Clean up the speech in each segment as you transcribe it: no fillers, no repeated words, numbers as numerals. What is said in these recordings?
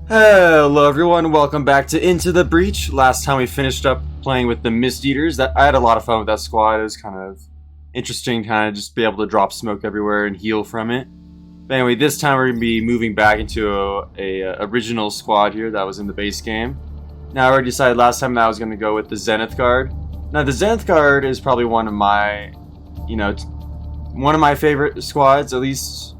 Hello everyone, welcome back to Into the Breach. Last time we finished up playing with the Mist Eaters. I had a lot of fun with that squad. It was kind of interesting, kind of just be able to drop smoke everywhere and heal from it. But anyway, this time we're going to be moving back into a original squad here that was in the base game. Now I already decided last time that I was going to go with the Zenith Guard. Now the Zenith Guard is probably one of my, one of my favorite squads, at least,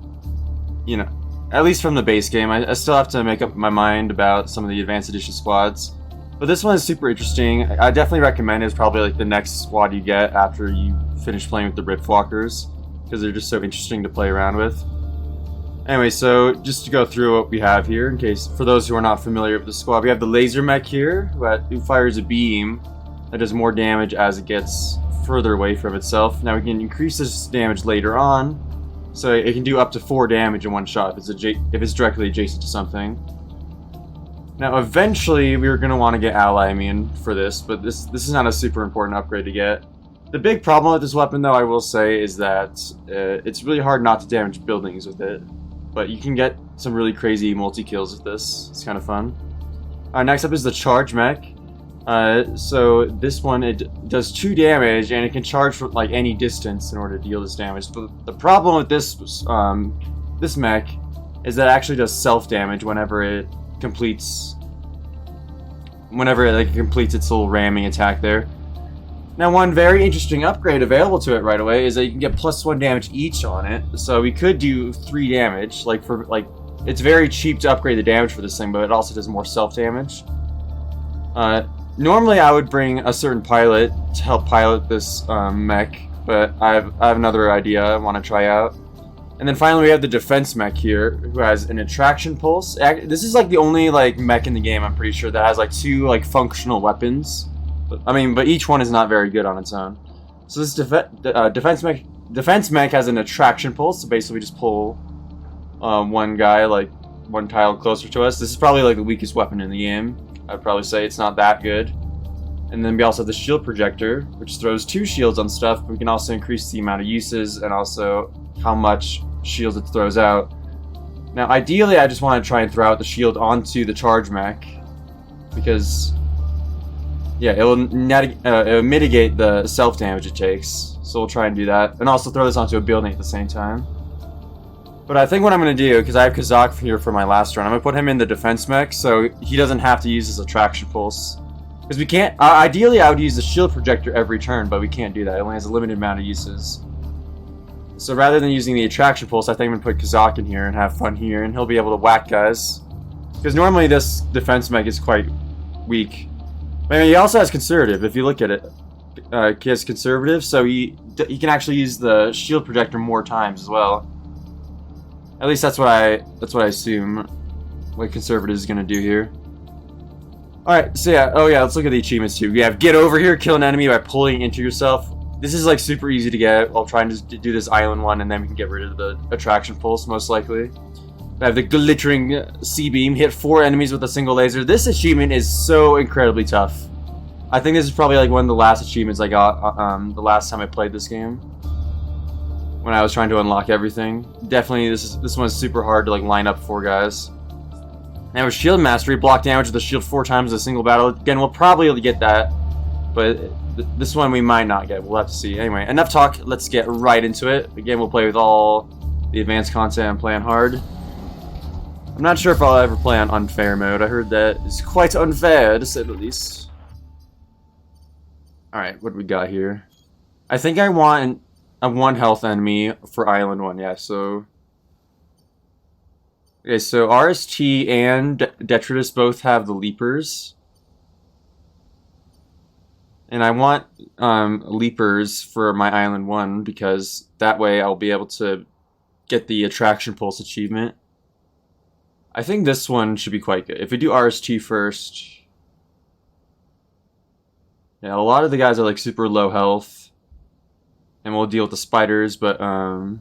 at least from the base game. I still have to make up my mind about some of the Advanced Edition squads. But this one is super interesting. I definitely recommend it. It's probably like the next squad you get after you finish playing with the Riftwalkers, because they're just so interesting to play around with. Anyway, so just to go through what we have here, in case, for those who are not familiar with the squad, we have the laser mech here, who fires a beam that does more damage as it gets further away from itself. Now we can increase this damage later on, so it can do up to 4 damage in one shot if it's directly adjacent to something. Now eventually we're going to want to get ally immune for this, but this is not a super important upgrade to get. The big problem with this weapon, though, I will say, is that it's really hard not to damage buildings with it. But you can get some really crazy multi-kills with this. It's kind of fun. Next up is the charge mech. So this one, it does 2 damage, and it can charge from like any distance in order to deal this damage. But the problem with this this mech is that it actually does self-damage whenever it completes its little ramming attack there. Now, one very interesting upgrade available to it right away is that you can get +1 damage each on it. So we could do 3 damage. It's very cheap to upgrade the damage for this thing, but it also does more self-damage. Normally, I would bring a certain pilot to help pilot this mech, but I have another idea I want to try out. And then finally, we have the defense mech here, who has an attraction pulse. This is like the only mech in the game, I'm pretty sure, that has 2 functional weapons. But each one is not very good on its own. So this defense mech has an attraction pulse. So basically, we just pull one guy, one tile closer to us. This is probably the weakest weapon in the game. I'd probably say it's not that good. And then we also have the shield projector, which throws 2 shields on stuff. But we can also increase the amount of uses and also how much shields it throws out. Now, ideally, I just want to try and throw out the shield onto the charge mech, because yeah, it will mitigate the self-damage it takes. So we'll try and do that. And also throw this onto a building at the same time. But I think what I'm going to do, because I have Kazak here for my last run, I'm going to put him in the defense mech so he doesn't have to use his attraction pulse. Because we can't... ideally, I would use the shield projector every turn, but we can't do that. It only has a limited amount of uses. So rather than using the attraction pulse, I think I'm going to put Kazak in here and have fun here, and he'll be able to whack guys. Because normally this defense mech is quite weak. He also has conservative. If you look at it, he has conservative, so he can actually use the shield projector more times as well. At least that's what I assume what conservative is gonna do here. All right, so yeah, let's look at the achievements too. We have get over here, kill an enemy by pulling into yourself. This is super easy to get. I'll try and just do this island one, and then we can get rid of the attraction pulse most likely. I have the glittering sea beam, hit 4 enemies with a single laser. This achievement is so incredibly tough. I think this is probably one of the last achievements I got the last time I played this game, when I was trying to unlock everything. Definitely this one's super hard to line up 4 guys. Now with shield mastery, block damage with the shield 4 times in a single battle. Again, we'll probably get that, but this one we might not get. We'll have to see. Anyway, enough talk. Let's get right into it. Again, we'll play with all the advanced content and play on hard. I'm not sure if I'll ever play on unfair mode. I heard that it's quite unfair, to say the least. Alright, what do we got here? I think I want a 1 health enemy for Island 1, yeah, so... Okay, so RST and Detritus both have the Leapers. And I want Leapers for my Island 1, because that way I'll be able to get the Attraction Pulse achievement. I think this one should be quite good. If we do RST first... Yeah, a lot of the guys are super low health. And we'll deal with the spiders, but we'll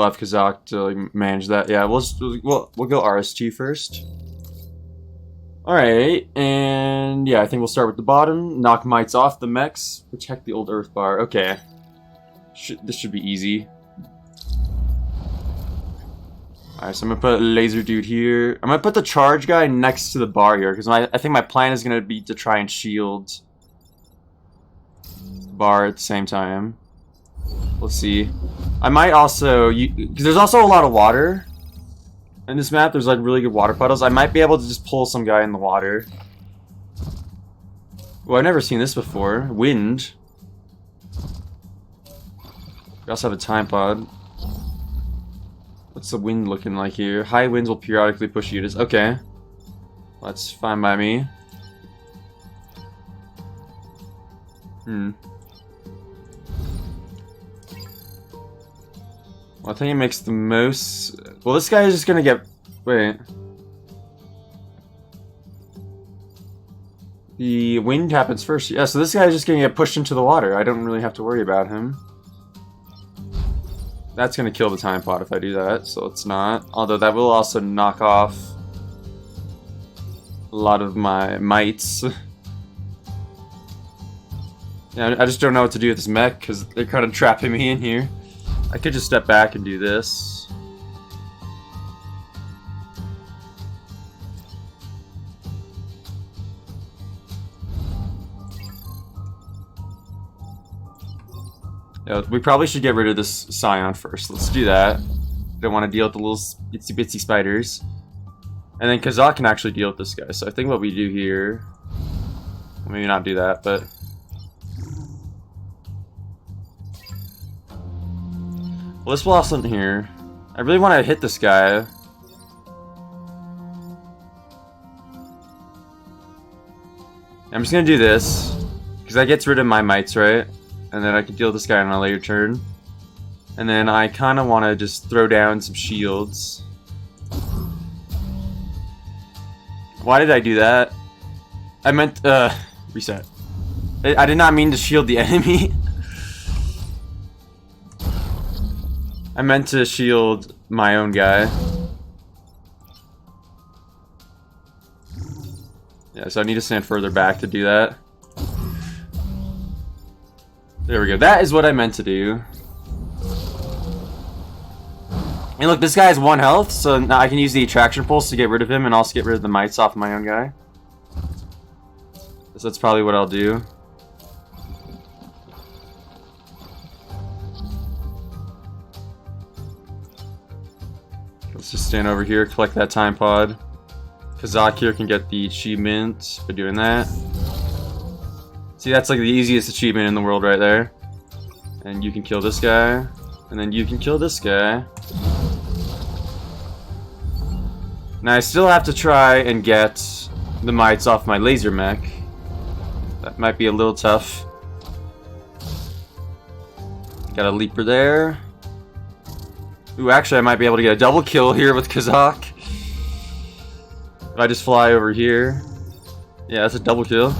have Kazak to manage that. Yeah, we'll go RST first. Alright, and yeah, I think we'll start with the bottom. Knock mites off the mechs. Protect the old earth bar. Okay. This should be easy. Alright, so I'm gonna put laser dude here. I'm gonna put the charge guy next to the bar here, because I think my plan is gonna be to try and shield bar at the same time. Let's see. I might also, because there's also a lot of water in this map. There's like really good water puddles. I might be able to just pull some guy in the water. Well, I've never seen this before. Wind. We also have a time pod. What's the wind looking like here? High winds will periodically push units. Okay. That's fine by me. Well, I think it makes the most... Well, this guy is just gonna get... Wait. The wind happens first. Yeah, so this guy is just gonna get pushed into the water. I don't really have to worry about him. That's gonna kill the time pod if I do that, so it's not. Although that will also knock off a lot of my mites. Yeah, I just don't know what to do with this mech because they're kind of trapping me in here. I could just step back and do this. Yeah, we probably should get rid of this Scion first. Let's do that. Don't want to deal with the little itsy bitsy spiders. And then Kazak can actually deal with this guy. So I think what we do here... Maybe not do that, but... Well, this will also in here. I really want to hit this guy. I'm just going to do this. Because that gets rid of my mites, right? And then I can deal with this guy on a later turn. And then I kind of want to just throw down some shields. Why did I do that? I meant, reset. I did not mean to shield the enemy. I meant to shield my own guy. Yeah, so I need to stand further back to do that. There we go. That is what I meant to do. And look, this guy has 1 health, so now I can use the attraction pulse to get rid of him and also get rid of the mites off my own guy. So that's probably what I'll do. Let's just stand over here, collect that time pod. Kazak here can get the achievement for doing that. See, that's like the easiest achievement in the world right there. And you can kill this guy. And then you can kill this guy. Now I still have to try and get the mites off my laser mech. That might be a little tough. Got a leaper there. Ooh, actually I might be able to get a double kill here with Kazak. If I just fly over here. Yeah, that's a double kill.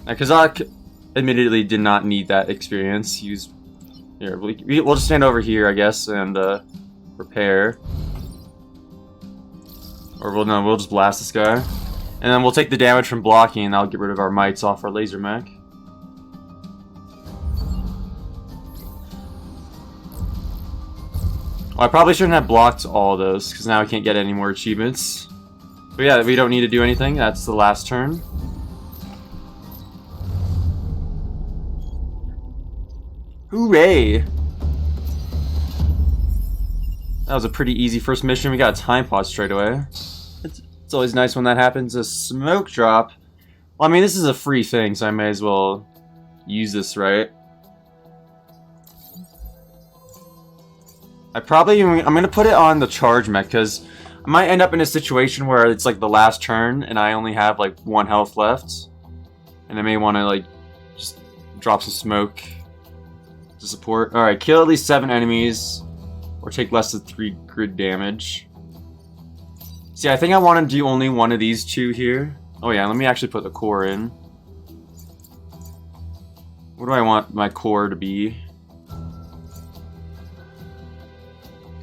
Now, Kazak admittedly did not need that experience. Here, we'll just stand over here, I guess, and repair. Or we'll just blast this guy. And then we'll take the damage from blocking, and that'll get rid of our mites off our laser mech. Well, I probably shouldn't have blocked all of those, because now I can't get any more achievements. But yeah, we don't need to do anything. That's the last turn. Hooray! That was a pretty easy first mission. We got a time pause straight away. It's always nice when that happens. A smoke drop. Well, I mean, this is a free thing, so I may as well use this, right? I'm gonna put it on the charge mech, because I might end up in a situation where it's like the last turn, and I only have like 1 health left. And I may want to like, just drop some smoke to support. Alright, kill at least 7 enemies, or take less than 3 grid damage. See, I think I want to do only one of these 2 here. Oh yeah, let me actually put the core in. What do I want my core to be?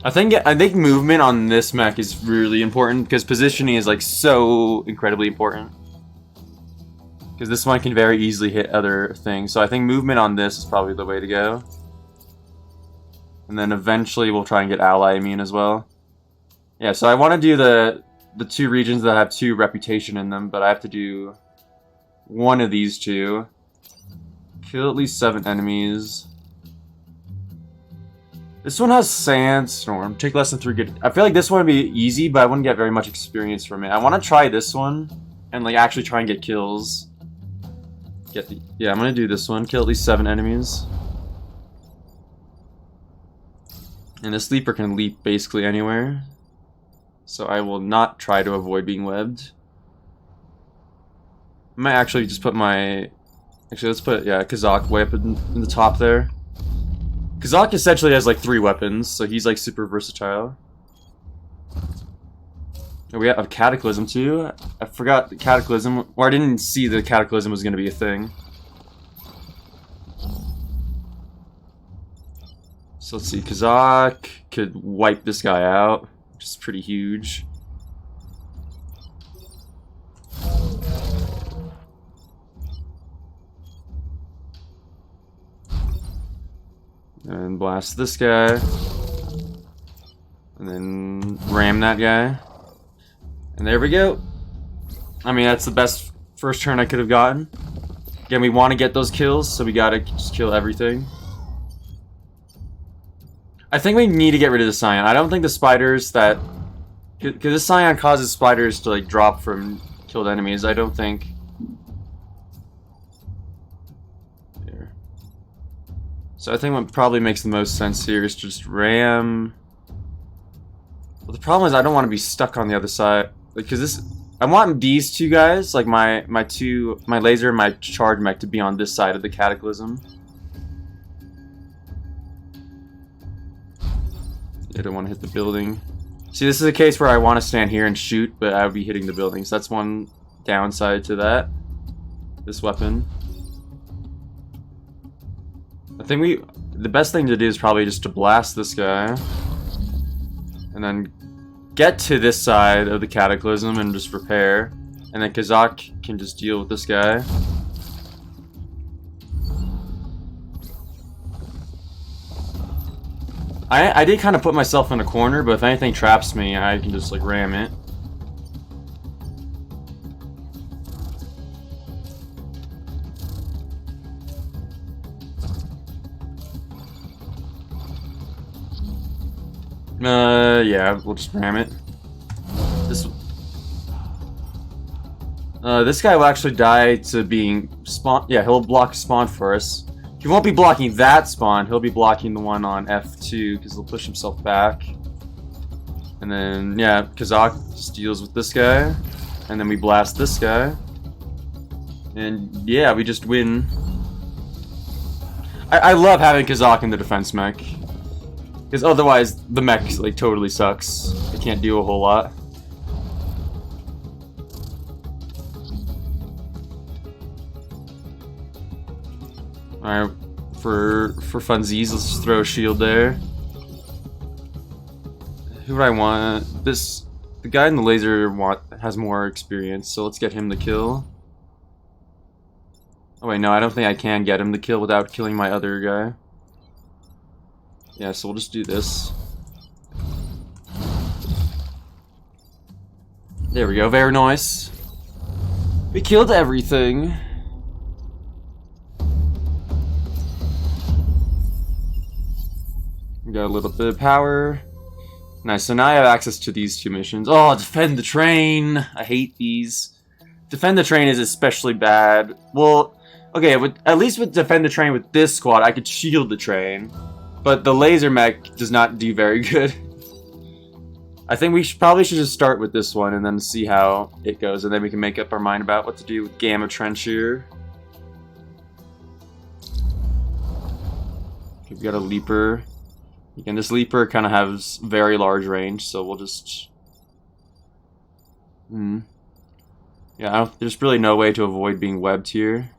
I think movement on this mech is really important, because positioning is like so incredibly important. Because this one can very easily hit other things, so I think movement on this is probably the way to go. And then eventually we'll try and get ally immune as well. Yeah, so I want to do the 2 regions that have 2 reputation in them, but I have to do one of these 2. Kill at least 7 enemies. This one has Sandstorm. Take less than 3 good. I feel like this one would be easy, but I wouldn't get very much experience from it. I want to try this one and like actually try and get kills. Yeah, I'm gonna do this one. Kill at least 7 enemies. And this leaper can leap basically anywhere. So I will not try to avoid being webbed. I might actually just put my... Actually, let's put, yeah, Kazak way up in the top there. Kazak essentially has like 3 weapons, so he's like super versatile. And we have a Cataclysm too. I forgot the Cataclysm, or I didn't see the Cataclysm was going to be a thing. So let's see, Kazak could wipe this guy out, which is pretty huge. And blast this guy. And then ram that guy. And there we go. I mean, that's the best first turn I could have gotten. Again, we want to get those kills, so we gotta just kill everything. I think we need to get rid of the Scion. I don't think the spiders that... Because this Scion causes spiders to like drop from killed enemies. I don't think... Here. So I think what probably makes the most sense here is just ram... Well, the problem is I don't want to be stuck on the other side. Because this... I want these 2 guys, like my laser and my charge mech, to be on this side of the Cataclysm. I don't want to hit the building. See, this is a case where I want to stand here and shoot, but I would be hitting the building. So that's one downside to that. This weapon. I think the best thing to do is probably just to blast this guy. And then get to this side of the Cataclysm and just repair. And then Kazak can just deal with this guy. I did kind of put myself in a corner, but if anything traps me, I can just like ram it. Yeah, we'll just ram it. This guy will actually die to being spawn. Yeah, he'll block spawn for us. He won't be blocking that spawn, he'll be blocking the one on F2 because he'll push himself back. And then, yeah, Kazak just deals with this guy. And then we blast this guy. And yeah, we just win. I love having Kazak in the defense mech. Because otherwise, the mech like totally sucks. It can't do a whole lot. Alright, for funsies, let's just throw a shield there. Who would I want? The guy in the laser has more experience, so let's get him the kill. Oh wait, no, I don't think I can get him the kill without killing my other guy. Yeah, so we'll just do this. There we go, very nice. We killed everything. We got a little bit of power. Nice, so now I have access to these 2 missions. Oh, defend the train! I hate these. Defend the train is especially bad. Well, okay, at least with defend the train with this squad, I could shield the train. But the laser mech does not do very good. I think we probably should just start with this one and then see how it goes. And then we can make up our mind about what to do with Gamma Trench here. Okay, we got a leaper. Again, this leaper kind of has very large range, so we'll just... Yeah, there's really no way to avoid being webbed here.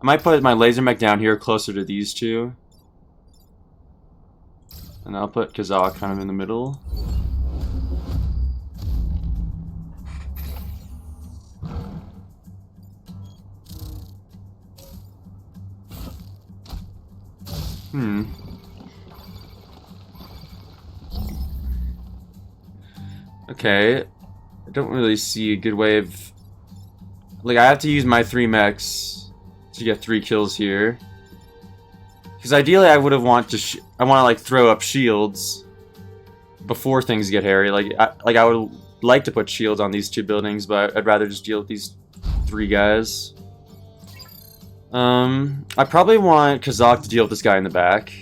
I might put my laser mech down here closer to these 2. And I'll put Kazak kind of in the middle. Okay. I don't really see a good way of... Like, I have to use my 3 mechs to get 3 kills here. Because ideally I would have want to... I want to, like, throw up shields before things get hairy. Like I would like to put shields on these 2 buildings, but I'd rather just deal with these 3 guys. I probably want Kazak to deal with this guy in the back.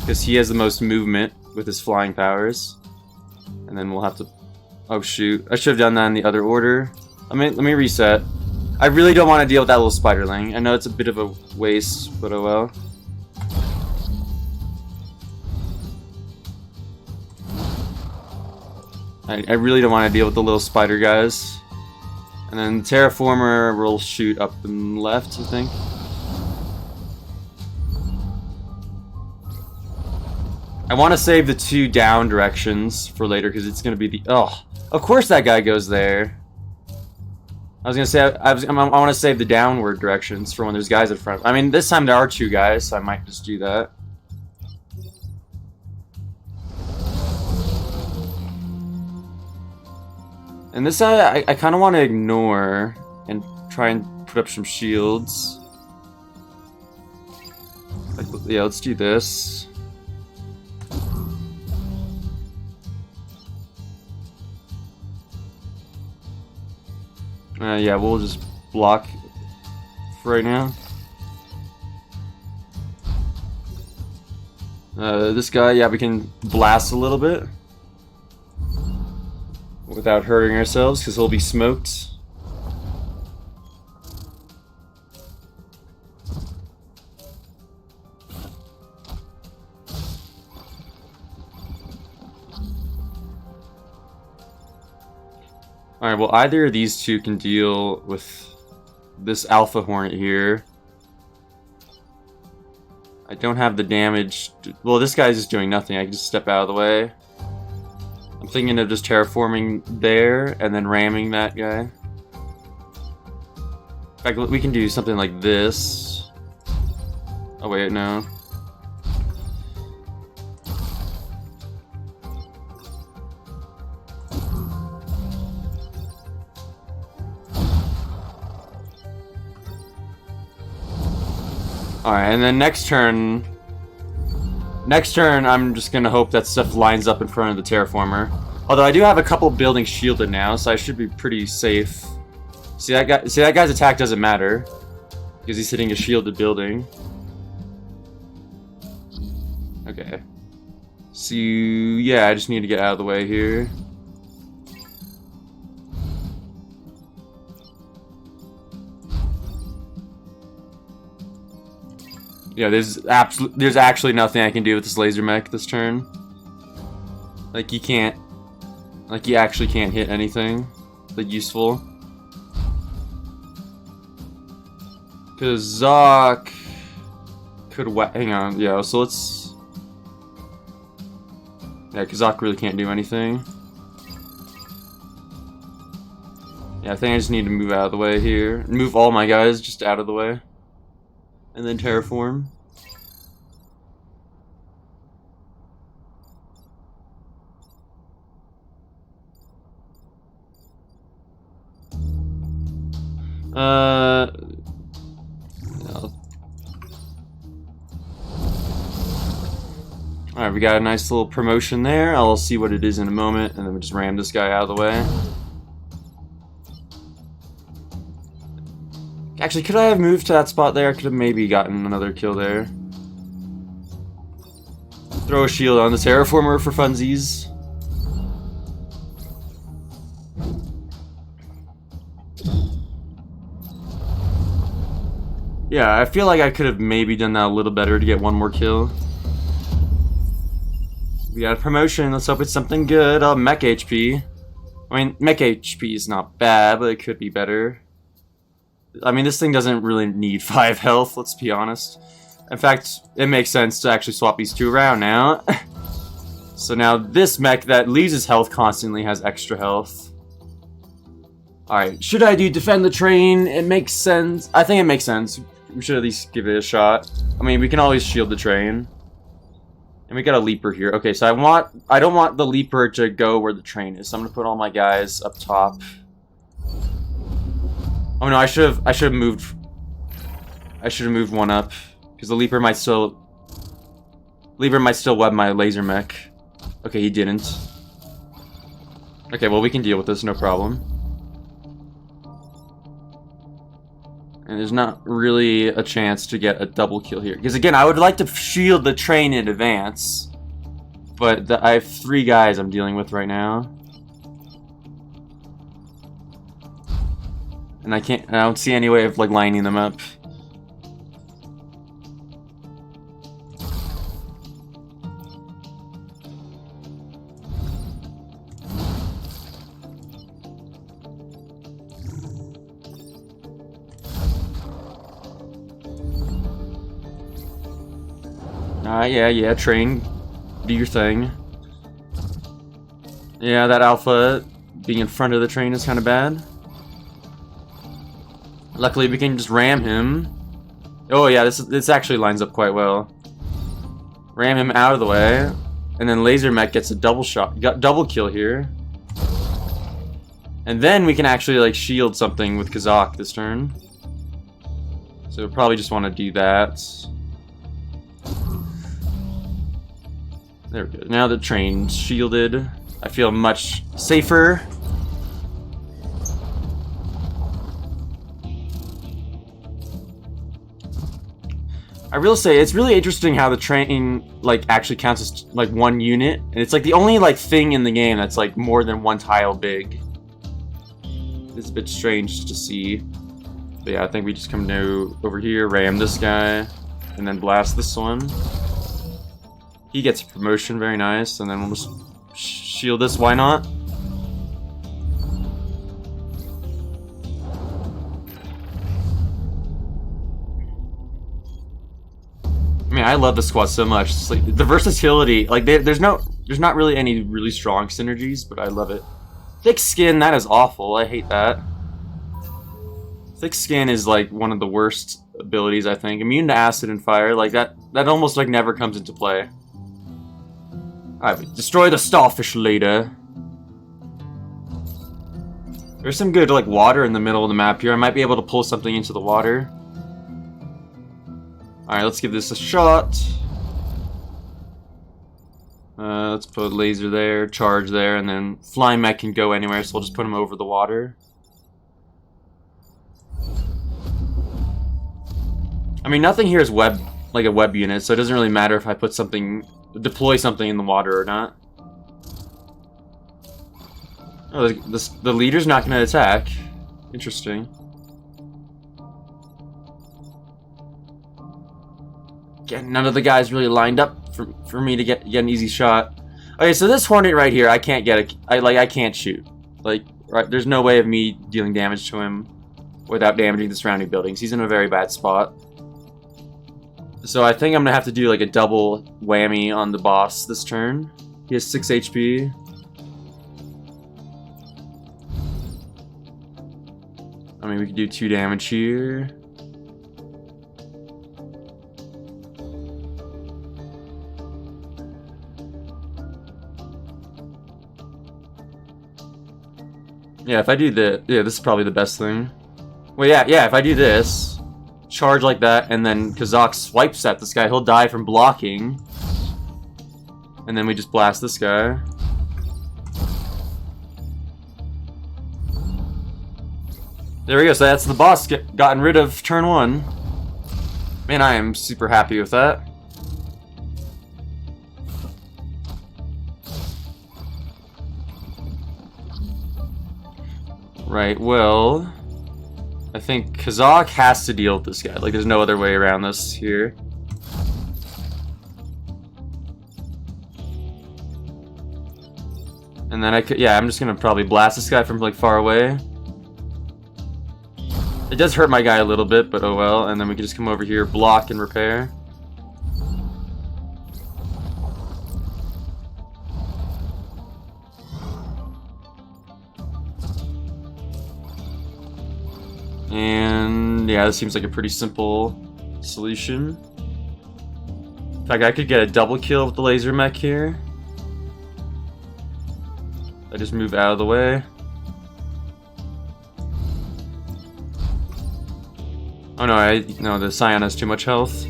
Because he has the most movement with his flying powers. And then we'll have to... Oh shoot, I should have done that in the other order. Let me reset. I really don't want to deal with that little spiderling. I know it's a bit of a waste, but oh well. I really don't want to deal with the little spider guys. And then Terraformer will shoot up and left, I think. I want to save the 2 down directions for later because it's going to be the... Oh, of course that guy goes there. I was going to say, I want to save the downward directions for when there's guys in front. I mean, this time there are 2 guys, so I might just do that. And this I kind of want to ignore and try and put up some shields. Like, yeah, let's do this. Yeah, we'll just block for right now. This guy, yeah, we can blast a little bit without hurting ourselves because he'll be smoked. Alright, well either of these 2 can deal with this Alpha Hornet here. I don't have the damage. Well, this guy's just doing nothing. I can just step out of the way. I'm thinking of just terraforming there and then ramming that guy. In fact, we can do something like this. Oh wait, no. Alright, and then next turn, I'm just gonna hope that stuff lines up in front of the terraformer. Although I do have a couple buildings shielded now, so I should be pretty safe. See that guy's attack doesn't matter because he's hitting a shielded building. Okay. So yeah, I just need to get out of the way here. Yeah, there's actually nothing I can do with this laser mech this turn. Like you actually can't hit anything like useful. Cause Zoc could hang on, yeah, so let's... Yeah, cause Zoc really can't do anything. Yeah, I think I just need to move out of the way here. Move all my guys just out of the way. And then terraform. Alright, we got a nice little promotion there. I'll see what it is in a moment, and then we just ram this guy out of the way. Actually, could I have moved to that spot there? I could have maybe gotten another kill there. Throw a shield on the terraformer for funsies. Yeah, I feel like I could have maybe done that a little better to get one more kill. We got a promotion. Let's hope it's something good. Oh, mech HP. I mean, mech HP is not bad, but it could be better. I mean, this thing doesn't really need 5 health, let's be honest. In fact, it makes sense to actually swap these 2 around now. So now this mech that loses health constantly has extra health. Alright, should I do defend the train? It makes sense. I think it makes sense. We should at least give it a shot. I mean, we can always shield the train. And we got a leaper here. Okay, so I don't want the leaper to go where the train is. So I'm gonna put all my guys up top. Oh no, I should have moved one up because the leaper might still web my laser mech. Okay, he didn't. Okay, well we can deal with this, no problem. And there's not really a chance to get a double kill here. Because again, I would like to shield the train in advance. But I have 3 guys I'm dealing with right now. And I don't see any way of like lining them up. Yeah, train. Do your thing. Yeah, that alpha being in front of the train is kind of bad. Luckily, we can just ram him. Oh yeah, this actually lines up quite well. Ram him out of the way, and then laser mech gets a double kill here. And then we can actually like shield something with Kazakh this turn. So we'll probably just want to do that. There we go. Now the train's shielded. I feel much safer. I will say it's really interesting how the train like actually counts as like one unit, and it's like the only like thing in the game that's like more than 1 tile big. It's a bit strange to see. But yeah, I think we just come over here, ram this guy, and then blast this one. He gets a promotion, very nice, and then we'll just shield this, why not? I mean, I love the squad so much. It's like the versatility, like there's not really any really strong synergies, but I love it. Thick skin, that is awful. I hate that. Thick skin is like one of the worst abilities, I think. Immune to acid and fire, like that almost like never comes into play. Alright, destroy the starfish later. There's some good like water in the middle of the map here. I might be able to pull something into the water. Alright, let's give this a shot. Let's put a laser there, charge there, and then flying mech can go anywhere, so we'll just put him over the water. I mean, nothing here is like a web unit, so it doesn't really matter if I put deploy something in the water or not. Oh, the leader's not going to attack. Interesting. Again, none of the guys really lined up for me to get an easy shot. Okay, so this Hornet right here, I can't get I can't shoot. Like, right, there's no way of me dealing damage to him without damaging the surrounding buildings. He's in a very bad spot. So I think I'm gonna have to do like a double whammy on the boss this turn. He has 6 HP. I mean, we could do 2 damage here. Yeah, if I do this is probably the best thing. Well, yeah, if I do this, charge like that, and then Kazakh swipes at this guy, he'll die from blocking. And then we just blast this guy. There we go, so that's the boss gotten rid of turn 1. Man, I am super happy with that. Right, well, I think Kazakh has to deal with this guy. Like, there's no other way around this here. And then I'm just gonna probably blast this guy from like far away. It does hurt my guy a little bit, but oh well. And then we can just come over here, block and repair. And yeah, this seems like a pretty simple solution. In fact, I could get a double kill with the laser mech here. I just move out of the way. Oh no, no, the Scion has too much health.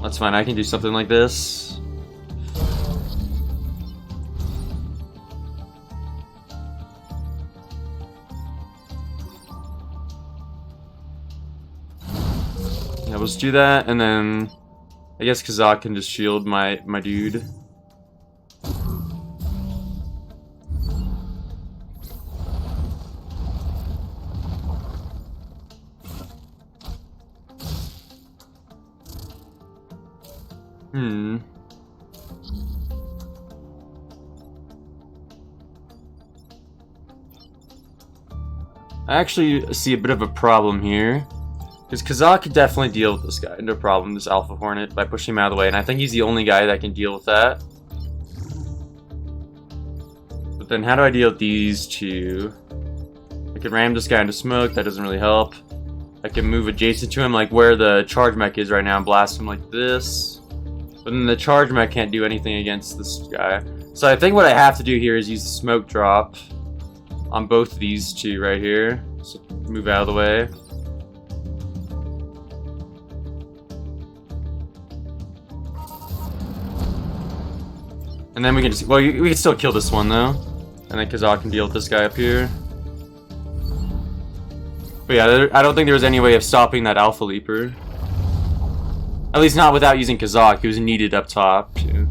That's fine, I can do something like this. Yeah, let's do that, and then I guess Kazak can just shield my dude. I actually see a bit of a problem here. Because Kazak could definitely deal with this guy, no problem, this Alpha Hornet, by pushing him out of the way, and I think he's the only guy that can deal with that. But then how do I deal with these two? I could ram this guy into smoke, that doesn't really help. I can move adjacent to him, like where the charge mech is right now, and blast him like this. But then the charge mech can't do anything against this guy. So I think what I have to do here is use the smoke drop on both of these two right here. So move out of the way. And then we can just, well, we can still kill this one though. And then Kazak can deal with this guy up here. But yeah, I don't think there was any way of stopping that Alpha Leaper. At least not without using Kazak, he was needed up top too.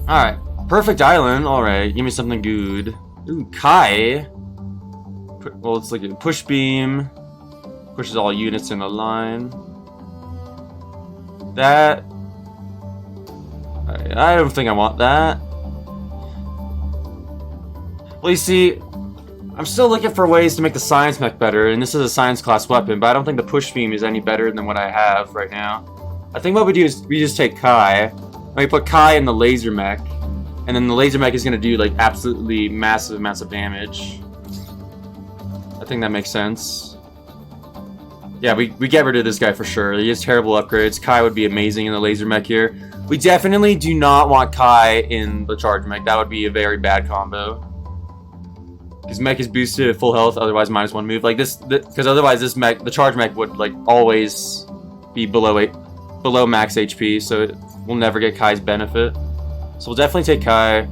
Alright, perfect island, alright, give me something good. Ooh, Kai. Well, it's like a push beam. Pushes all units in a line. That... I don't think I want that. Well, you see, I'm still looking for ways to make the science mech better, and this is a science class weapon, but I don't think the push beam is any better than what I have right now. I think what we do is we just take Kai, and we put Kai in the laser mech, and then the laser mech is going to do like absolutely massive damage. I think that makes sense. Yeah, we get rid of this guy for sure. He has terrible upgrades. Kai would be amazing in the laser mech here. We definitely do not want Kai in the charge mech. That would be a very bad combo. Because mech is boosted at full health, otherwise -1 move. Like this, because otherwise this mech, the charge mech would like always be below max HP, so we'll never get Kai's benefit. So we'll definitely take Kai.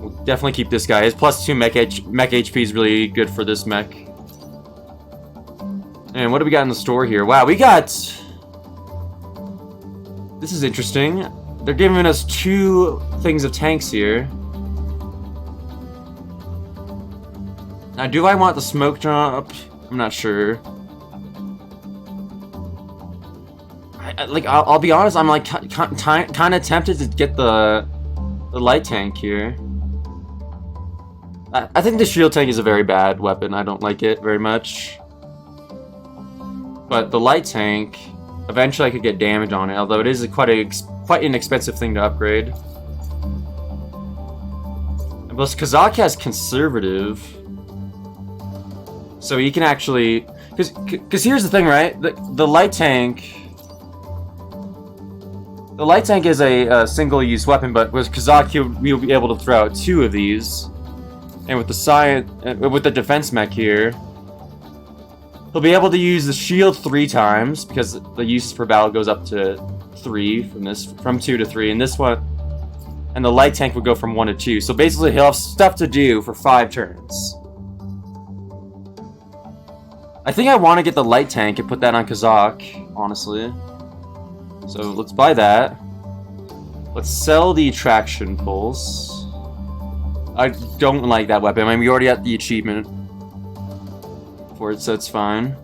We'll definitely keep this guy. His +2 mech HP is really good for this mech. And what do we got in the store here? Wow, we got... This is interesting. They're giving us 2 things of tanks here. Now, do I want the smoke drop? I'm not sure. I'll be honest, I'm like kind of tempted to get the light tank here. I think the shield tank is a very bad weapon. I don't like it very much. But the light tank, eventually I could get damage on it, although it is quite an expensive thing to upgrade. And plus, Kazak has conservative, so he can actually, because here's the thing, right? The light tank. The light tank is a single-use weapon, but with Kazak, we'll be able to throw out 2 of these, and with the defense mech here. He'll be able to use the shield 3 times, because the uses per battle goes up to 3 from 2 to 3, and this one, and the light tank would go from 1 to 2. So basically, he'll have stuff to do for 5 turns. I think I want to get the light tank and put that on Kazak, honestly. So let's buy that. Let's sell the traction pulse. I don't like that weapon. I mean, we already got the achievement for it, so it's fine.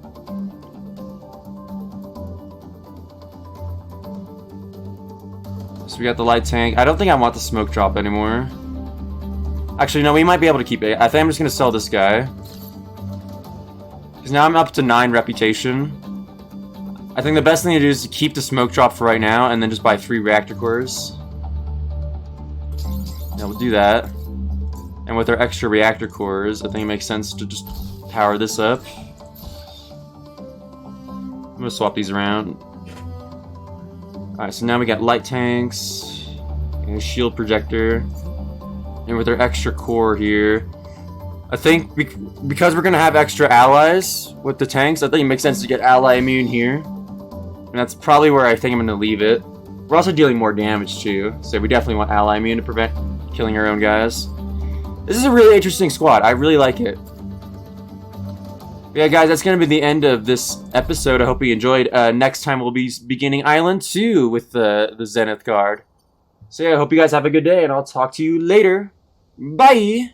So we got the light tank. I don't think I want the smoke drop anymore. Actually, no, we might be able to keep it. I think I'm just going to sell this guy. Because now I'm up to 9 reputation. I think the best thing to do is to keep the smoke drop for right now, and then just buy 3 reactor cores. Yeah, we'll do that. And with our extra reactor cores, I think it makes sense to just power this up. I'm gonna swap these around. Alright, so now we got light tanks, and a shield projector. And with our extra core here, I think because we're gonna have extra allies with the tanks, I think it makes sense to get ally immune here. And that's probably where I think I'm gonna leave it. We're also dealing more damage too, so we definitely want ally immune to prevent killing our own guys. This is a really interesting squad. I really like it. Yeah, guys, that's gonna be the end of this episode. I hope you enjoyed. Next time we'll be beginning Island 2 with the Zenith Guard. So yeah, I hope you guys have a good day, and I'll talk to you later. Bye!